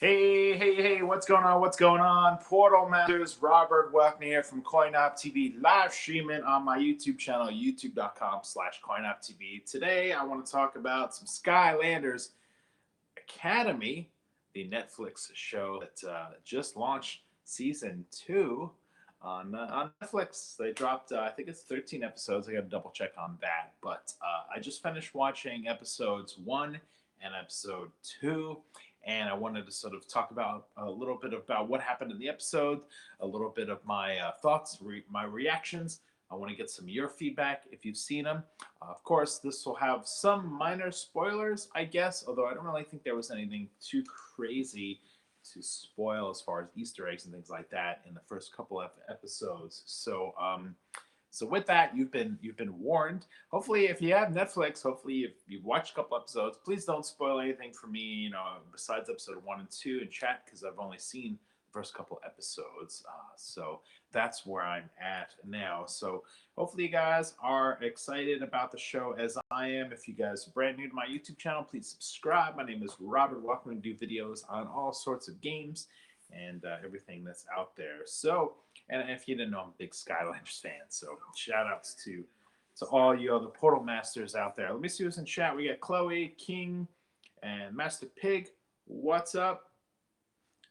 Hey, what's going on? What's going on? Portal Masters, Robert welcome here from CoinOpTV, live streaming on my YouTube channel, youtube.com/CoinOpTV. Today, I want to talk about some Skylanders Academy, the Netflix show that just launched season 2 on Netflix. They dropped, I think it's 13 episodes. I got to double check on that. But I just finished watching episodes 1 and episode 2. And I wanted to sort of talk about a little bit about what happened in the episode, a little bit of my thoughts, my reactions. I want to get some of your feedback if you've seen them. Of course, this will have some minor spoilers, I guess, although I don't really think there was anything too crazy to spoil as far as Easter eggs and things like that in the first couple of episodes. So with that, you've been warned. Hopefully, if you have Netflix, hopefully if you've watched a couple episodes, please don't spoil anything for me. Besides episode 1 and 2 in chat, because I've only seen the first couple episodes. So that's where I'm at now. So hopefully you guys are excited about the show as I am. If you guys are brand new to my YouTube channel, please subscribe. My name is Robert. Welcome to do videos on all sorts of games and everything that's out there. So. And if you didn't know, I'm a big Skylanders fan. So shout outs to all you other Portal Masters out there. Let me see who's in chat. We got Chloe, King, and Master Pig. What's up?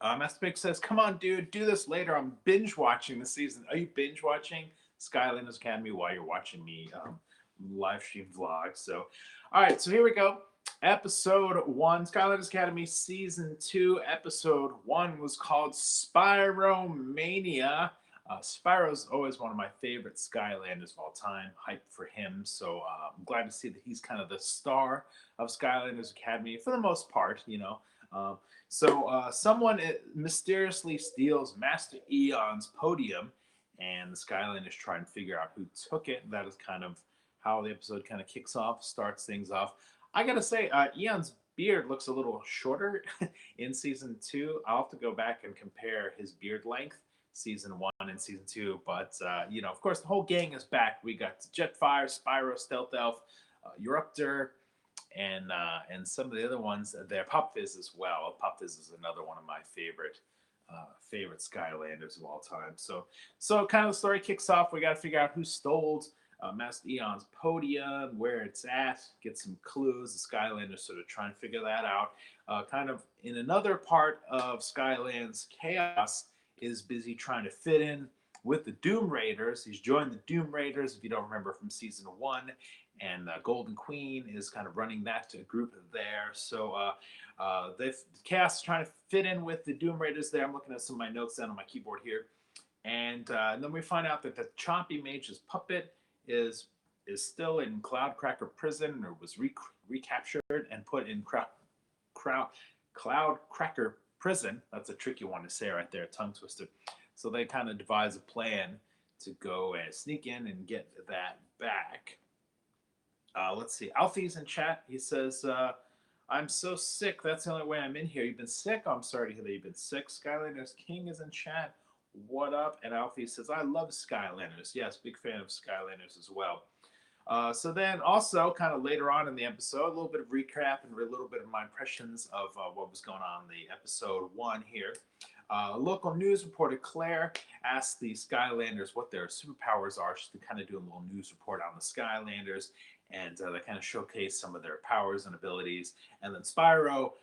Master Pig says, come on, dude, do this later. I'm binge watching the season. Are you binge watching Skylanders Academy while you're watching me live stream vlog? So, all right, so here we go. Episode 1, Skylanders Academy Season 2. Episode 1 was called Spyromania. Spyro's always one of my favorite Skylanders of all time. Hype for him. So I'm glad to see that he's kind of the star of Skylanders Academy for the most part, someone mysteriously steals Master Eon's podium, and the Skylanders try and figure out who took it. That is kind of how the episode kind of kicks off, starts things off. I gotta say, Eon's beard looks a little shorter in season 2. I'll have to go back and compare his beard length, season 1 and season 2. But of course, the whole gang is back. We got Jetfire, Spyro, Stealth Elf, Eruptor, and some of the other ones there. Pop Fizz as well. Pop Fizz is another one of my favorite Skylanders of all time. So kind of the story kicks off. We got to figure out who stole Master Eon's podium, where it's at, get some clues. The Skylanders sort of try and figure that out. Kind of in another part of Skyland's Chaos is busy trying to fit in with the Doom Raiders. He's joined the Doom Raiders, if you don't remember, from season 1, and Golden Queen is kind of running that group there. So Chaos is trying to fit in with the Doom Raiders there. I'm looking at some of my notes down on my keyboard here. And then we find out that the Chompy Mage's puppet is still in Cloudcracker Prison, or was recaptured and put in Cloudcracker Prison. That's a tricky one to say right there, tongue twister. So they kind of devise a plan to go and sneak in and get that back. Let's see. Alfie's in chat. He says, I'm so sick. That's the only way I'm in here. You've been sick? Oh, I'm sorry to hear that you've been sick. Skylanders King is in chat. What up? And Alfie says, I love Skylanders. Yes, big fan of Skylanders as well. So then also kind of later on in the episode, a little bit of recap and a little bit of my impressions of what was going on in the episode 1 here. Local news reporter Claire asked the Skylanders what their superpowers are. She's kind of doing a little news report on the Skylanders, and they kind of showcase some of their powers and abilities. And then Spyro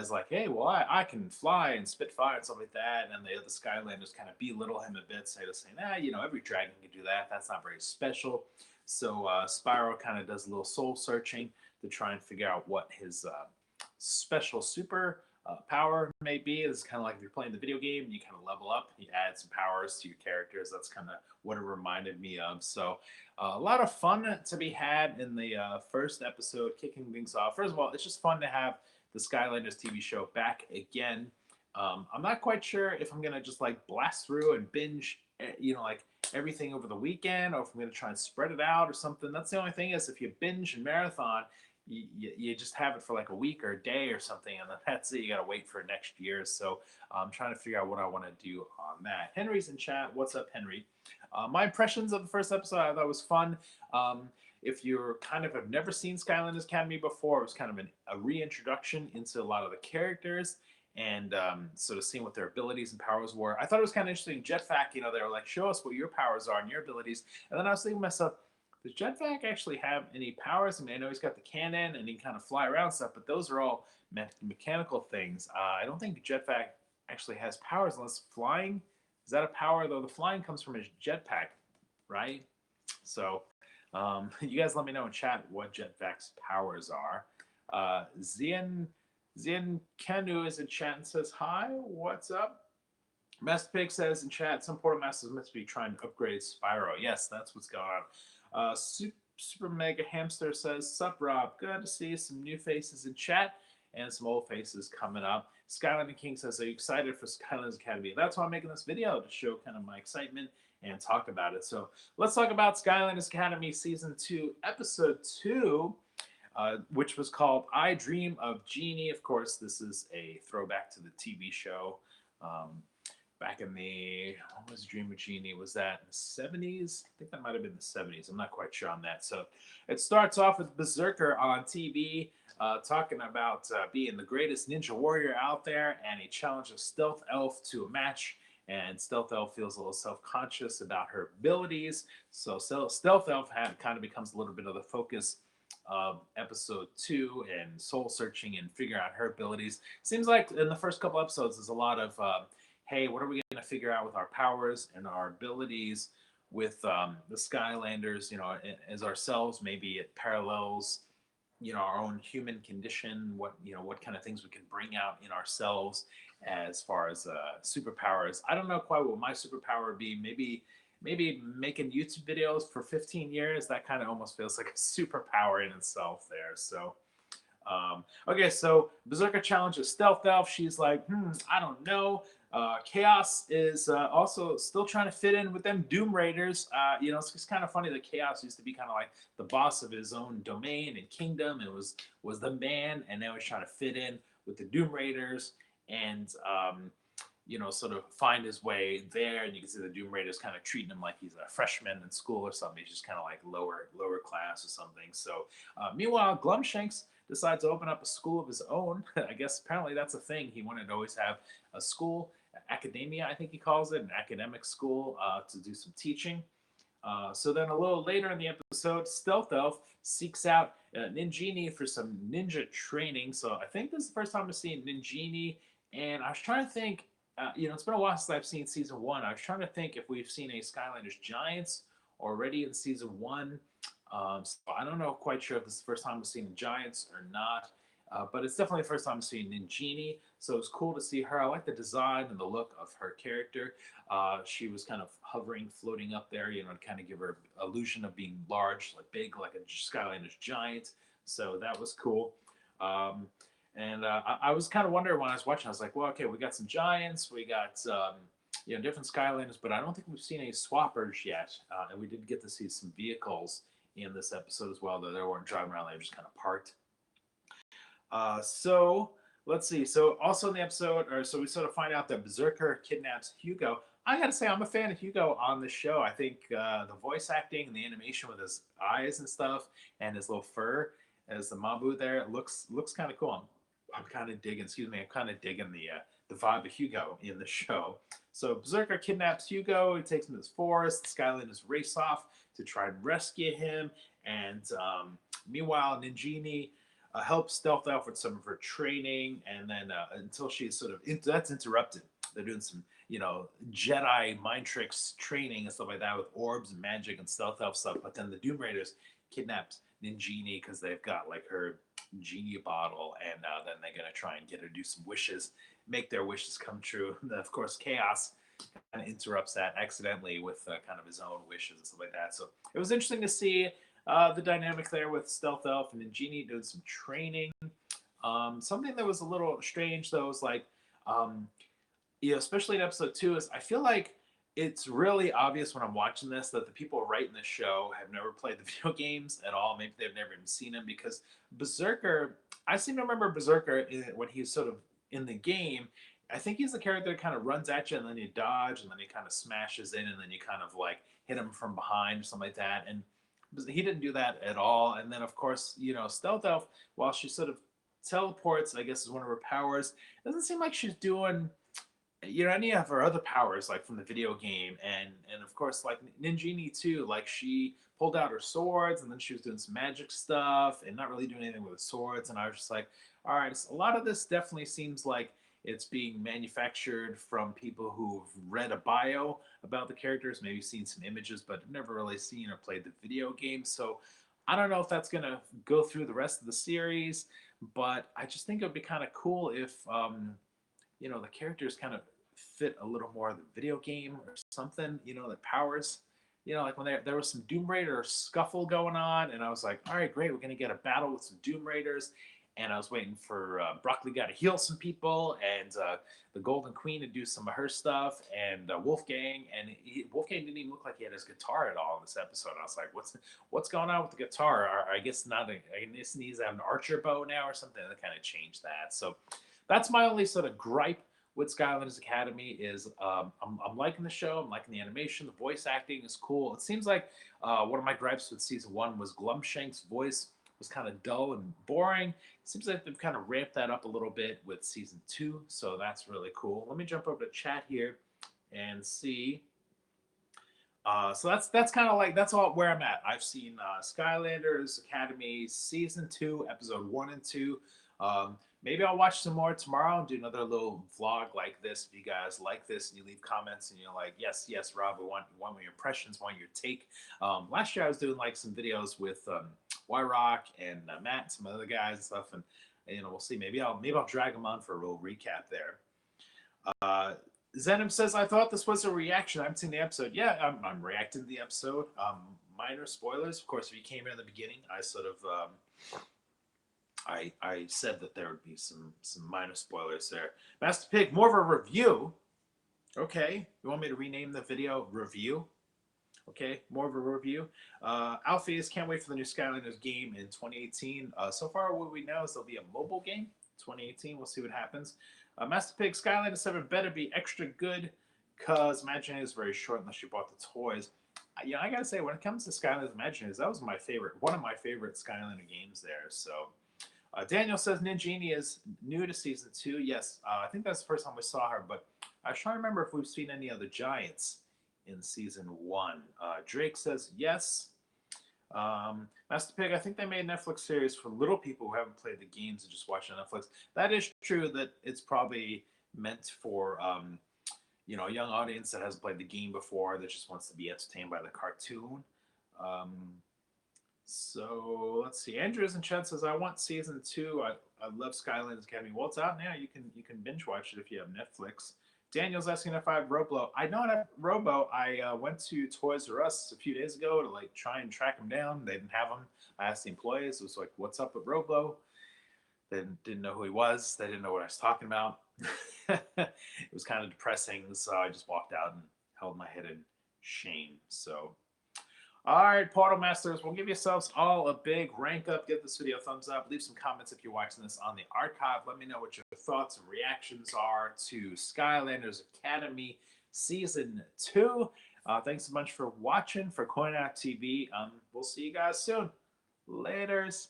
is like, hey, well, I can fly and spit fire and stuff like that. And the other Skylanders kind of belittle him a bit, saying, every dragon can do that. That's not very special. So Spyro kind of does a little soul searching to try and figure out what his special super power may be. It's kind of like if you're playing the video game and you kind of level up, you add some powers to your characters. That's kind of what it reminded me of. So a lot of fun to be had in the first episode, kicking things off. First of all, it's just fun to have the Skylanders TV show back again. I'm not quite sure if I'm going to just like blast through and binge, like everything over the weekend, or if I'm going to try and spread it out or something. That's the only thing is if you binge and marathon, you just have it for like a week or a day or something, and then that's it. You got to wait for next year. So I'm trying to figure out what I want to do on that. Henry's in chat. What's up, Henry? My impressions of the first episode, I thought was fun. If you're kind of have never seen Skylanders Academy before, it was kind of a reintroduction into a lot of the characters. and sort of seeing what their abilities and powers were. I thought it was kind of interesting. Jetpack, you know, they were like, show us what your powers are and your abilities. And then I was thinking to myself, does Jetpack actually have any powers? I mean, I know he's got the cannon and he can kind of fly around stuff, but those are all mechanical things. I don't think Jetpack actually has powers unless flying. Is that a power, though? The flying comes from his jetpack, right? So you guys let me know in chat what Jetpack's powers are. Zian Kenu is in chat and says, hi, what's up? Master Pig says in chat, some Portal Masters must be trying to upgrade Spyro. Yes, that's what's going on. Super Mega Hamster says, sup, Rob? Good to see some new faces in chat and some old faces coming up. Skylander King says, are you excited for Skylanders Academy? That's why I'm making this video, to show kind of my excitement and talk about it. So let's talk about Skylanders Academy Season 2, Episode 2, which was called I Dream of Genie. Of course, this is a throwback to the TV show. Back in the, what was Dream of Genie? Was that in the 70s? I think that might have been the 70s. I'm not quite sure on that. So it starts off with Berserker on TV, talking about being the greatest ninja warrior out there, and he challenges Stealth Elf to a match. And Stealth Elf feels a little self-conscious about her abilities. So Stealth Elf kind of becomes a little bit of the focus of episode 2, and soul searching and figuring out her abilities. Seems like in the first couple episodes, there's a lot of hey, what are we going to figure out with our powers and our abilities with the Skylanders, you know, as ourselves? Maybe it parallels, you know, our own human condition, what, you know, what kind of things we can bring out in ourselves as far as superpowers. I don't know quite what my superpower would be. Maybe making YouTube videos for 15 years. That kind of almost feels like a superpower in itself there. So okay, so Berserker challenges Stealth Elf. She's like, I don't know. Kaos is also still trying to fit in with them Doom Raiders. You know, it's kind of funny that Kaos used to be kind of like the boss of his own domain and kingdom, and was the man, and now he's trying to fit in with the Doom Raiders and you know, sort of find his way there. And you can see the Doom Raiders kind of treating him like he's a freshman in school or something. He's just kind of like lower class or something. So meanwhile, Glumshanks decides to open up a school of his own. I guess apparently that's a thing. He wanted to always have a school, academia, I think he calls it, an academic school to do some teaching. So then a little later in the episode, Stealth Elf seeks out Ninjini for some ninja training. So I think this is the first time I've seen Ninjini, and I was trying to think, you know, it's been a while since I've seen season 1. I was trying to think if we've seen any Skylanders Giants already in season 1. So I don't know, quite sure if this is the first time we've seen the Giants or not. But it's definitely the first time I've seen Ninjini, so it was cool to see her. I like the design and the look of her character. She was kind of hovering, floating up there, you know, to kind of give her illusion of being large, like big, like a Skylanders giant. So that was cool. And I was kind of wondering when I was watching, I was like, well, okay, we got some giants, we got you know, different Skylanders, but I don't think we've seen any swappers yet. And we did get to see some vehicles in this episode as well, though they weren't driving around, they were just kind of parked. So let's see. So also in the episode, or so we sort of find out that Berserker kidnaps Hugo. I gotta say, I'm a fan of Hugo on the show. I think the voice acting and the animation with his eyes and stuff, and his little fur as the Mabu there, it looks kind of cool. I'm kind of digging. Excuse me. I'm kind of digging the vibe of Hugo in the show. So Berserker kidnaps Hugo. He takes him to this forest. The Skylanders race off to try and rescue him. And meanwhile, Ninjini helps Stealth Elf with some of her training, and then until she's sort of that's interrupted. They're doing some, you know, Jedi mind tricks training and stuff like that with orbs and magic and Stealth Elf stuff. But then the Doom Raiders kidnapped Ninjini because they've got like her genie bottle, and then they're gonna try and get her to do some wishes, make their wishes come true. And then, of course, Kaos kind of interrupts that accidentally with kind of his own wishes and stuff like that. So it was interesting to see the dynamic there with Stealth Elf and Ninjini doing some training. Something that was a little strange, though, is like, you know, especially in episode 2, is I feel like it's really obvious when I'm watching this that the people writing this show have never played the video games at all. Maybe they've never even seen them, because Berserker, I seem to remember Berserker when he's sort of in the game. I think he's the character that kind of runs at you and then you dodge and then he kind of smashes in and then you kind of like hit him from behind or something like that. And he didn't do that at all. And then, of course, you know, Stealth Elf, while she's sort of Teleports, I guess, is one of her powers. Doesn't seem like she's doing, any of her other powers, like from the video game, and of course, like Ninjini too. Like she pulled out her swords, and then she was doing some magic stuff, and not really doing anything with the swords. And I was just like, all right, so a lot of this definitely seems like it's being manufactured from people who've read a bio about the characters, maybe seen some images, but never really seen or played the video game. So I don't know if that's gonna go through the rest of the series, but I just think it would be kind of cool if the characters kind of fit a little more of the video game or something, the powers. Like when there was some Doom Raider scuffle going on, and I was like, all right, great, we're gonna get a battle with some Doom Raiders. And I was waiting for Broccoli Guy to heal some people, and the Golden Queen to do some of her stuff, and Wolfgang. And Wolfgang didn't even look like he had his guitar at all in this episode. I was like, what's going on with the guitar? I guess not. I guess he needs to have an archer bow now or something. That kind of changed that. So that's my only sort of gripe with Skylanders Academy is I'm liking the show. I'm liking the animation. The voice acting is cool. It seems like one of my gripes with season 1 was Glumshanks' voice was kind of dull and boring. It seems like they've kind of ramped that up a little bit with season 2, so that's really cool. Let me jump over to chat here and see. So that's kind of like that's all where I'm at. I've seen Skylanders Academy season 2, episode 1 and 2. Maybe I'll watch some more tomorrow and do another little vlog like this. If you guys like this and you leave comments and you're like, yes, Rob, we want your impressions, want your take. Last year I was doing like some videos with Y-Rock and Matt, and some other guys and stuff, and we'll see. Maybe I'll drag them on for a little recap there. Zenim says, I thought this was a reaction. I haven't seen the episode. Yeah, I'm reacting to the episode. Minor spoilers. Of course, if you came in the beginning, I sort of I said that there would be some minor spoilers there. Master Pig, more of a review. Okay, you want me to rename the video review? Okay, more of a review. Alpheus, can't wait for the new Skylanders game in 2018. So far, what we know is there'll be a mobile game 2018. We'll see what happens. Master Pig, Skylanders 7 better be extra good because Imagineers is very short unless you bought the toys. I gotta say, when it comes to Skylanders Imagineers, that was one of my favorite Skylander games there. So Daniel says Ninjini is new to season 2. Yes, I think that's the first time we saw her, but I was trying to remember if we've seen any other giants in season 1. Drake says yes. Master Pig, I think they made a Netflix series for little people who haven't played the games and just watch on Netflix. That is true that it's probably meant for a young audience that hasn't played the game before, that just wants to be entertained by the cartoon. So let's see. Andrews in chat says, I want season 2. I love Skylanders Academy. Well, it's out now. You can binge watch it if you have Netflix. Daniel's asking if I have Roblo. I don't have Robo. I went to Toys R Us a few days ago to like try and track him down. They didn't have him. I asked the employees. It was like, what's up with Roblo? They didn't know who he was. They didn't know what I was talking about. It was kind of depressing. So I just walked out and held my head in shame. So, all right, Portal Masters, we'll give yourselves all a big rank up. Give this video a thumbs up. Leave some comments if you're watching this on the archive. Let me know what your thoughts and reactions are to Skylanders Academy Season 2. Thanks a bunch for watching for CoinOpTV. We'll see you guys soon. Laters.